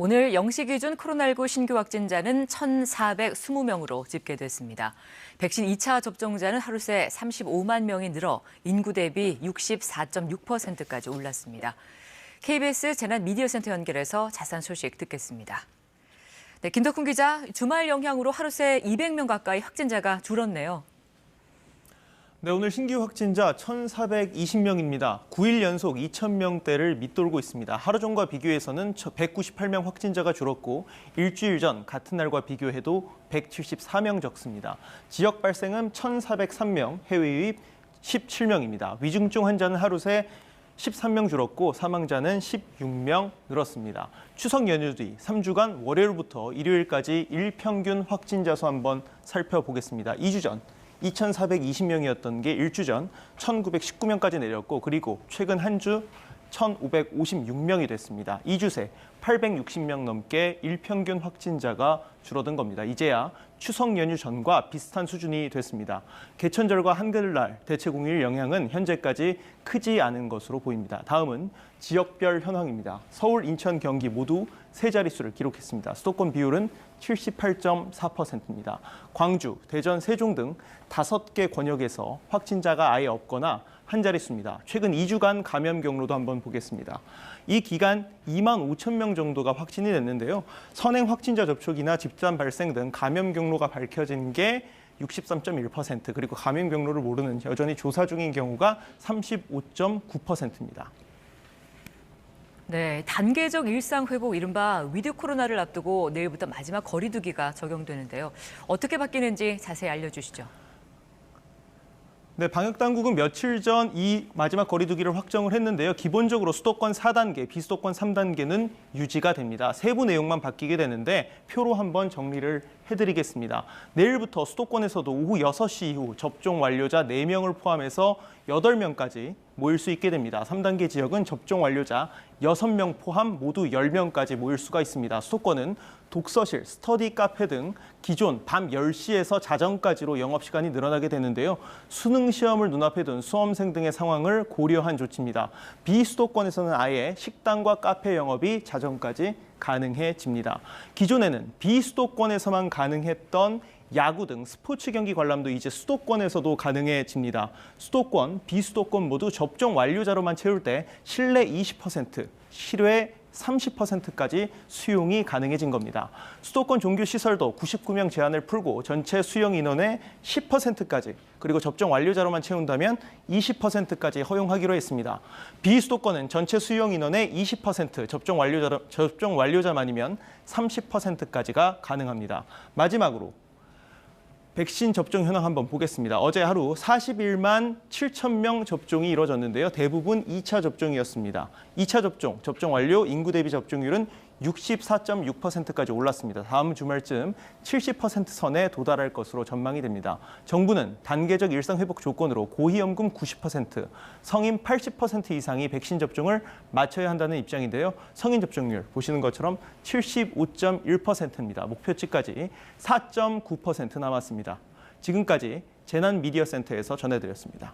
오늘 0시 기준 코로나19 신규 확진자는 1,420명으로 집계됐습니다. 백신 2차 접종자는 하루 새 35만 명이 늘어 인구 대비 64.6%까지 올랐습니다. KBS 재난미디어센터 연결해서 자세한 소식 듣겠습니다. 네, 김덕훈 기자, 주말 영향으로 하루 새 200명 가까이 확진자가 줄었네요. 네, 오늘 신규 확진자 1,420명입니다. 9일 연속 2,000명대를 밑돌고 있습니다. 하루 전과 비교해서는 198명 확진자가 줄었고 일주일 전 같은 날과 비교해도 174명 적습니다. 지역 발생은 1,403명, 해외 유입 17명입니다. 위중증 환자는 하루 새 13명 줄었고 사망자는 16명 늘었습니다. 추석 연휴 뒤 3주간 월요일부터 일요일까지 일평균 확진자 수 한번 살펴보겠습니다. 2주 전 2,420명이었던 게 일주 전 1,919명까지 내렸고 그리고 최근 한 주 1,556명이 됐습니다. 2주 새 860명 넘게 일평균 확진자가 줄어든 겁니다. 이제야 추석 연휴 전과 비슷한 수준이 됐습니다. 개천절과 한글날 대체 공휴일 영향은 현재까지 크지 않은 것으로 보입니다. 다음은 지역별 현황입니다. 서울, 인천, 경기 모두 세 자릿수를 기록했습니다. 수도권 비율은 78.4%입니다. 광주, 대전, 세종 등 5개 권역에서 확진자가 아예 없거나 한 자릿수입니다. 최근 2주간 감염 경로도 한번 보겠습니다. 이 기간 2만 5천 명 정도가 확진이 됐는데요. 선행 확진자 접촉이나 집단 발생 등 감염 경로가 밝혀진 게 63.1%, 그리고 감염 경로를 모르는 여전히 조사 중인 경우가 35.9%입니다. 네, 단계적 일상 회복, 이른바 위드 코로나를 앞두고 내일부터 마지막 거리 두기가 적용되는데요. 어떻게 바뀌는지 자세히 알려주시죠. 네, 방역당국은 며칠 전 이 마지막 거리두기를 확정을 했는데요. 기본적으로 수도권 4단계, 비수도권 3단계는 유지가 됩니다. 세부 내용만 바뀌게 되는데 표로 한번 정리를 해드리겠습니다. 내일부터 수도권에서도 오후 6시 이후 접종 완료자 4명을 포함해서 8명까지 모일 수 있게 됩니다. 3단계 지역은 접종 완료자 6명 포함 모두 10명까지 모일 수가 있습니다. 수도권은 독서실, 스터디 카페 등 기존 밤 10시에서 자정까지로 영업시간이 늘어나게 되는데요. 수능 시험을 눈앞에 둔 수험생 등의 상황을 고려한 조치입니다. 비수도권에서는 아예 식당과 카페 영업이 자정까지 가능해집니다. 기존에는 비수도권에서만 가능했던 야구 등 스포츠 경기 관람도 이제 수도권에서도 가능해집니다. 수도권, 비수도권 모두 접종 완료자로만 채울 때 실내 20%, 실외 30%까지 수용이 가능해진 겁니다. 수도권 종교시설도 99명 제한을 풀고 전체 수용 인원의 10%까지, 그리고 접종 완료자로만 채운다면 20%까지 허용하기로 했습니다. 비수도권은 전체 수용 인원의 20%, 접종 완료자만이면 30%까지가 가능합니다. 마지막으로 백신 접종 현황 한번 보겠습니다. 어제 하루 41만 7천 명 접종이 이뤄졌는데요. 대부분 2차 접종이었습니다. 2차 접종 완료, 인구 대비 접종률은 64.6%까지 올랐습니다. 다음 주말쯤 70% 선에 도달할 것으로 전망이 됩니다. 정부는 단계적 일상 회복 조건으로 고위험군 90%, 성인 80% 이상이 백신 접종을 마쳐야 한다는 입장인데요. 성인 접종률 보시는 것처럼 75.1%입니다. 목표치까지 4.9% 남았습니다. 지금까지 재난미디어센터에서 전해드렸습니다.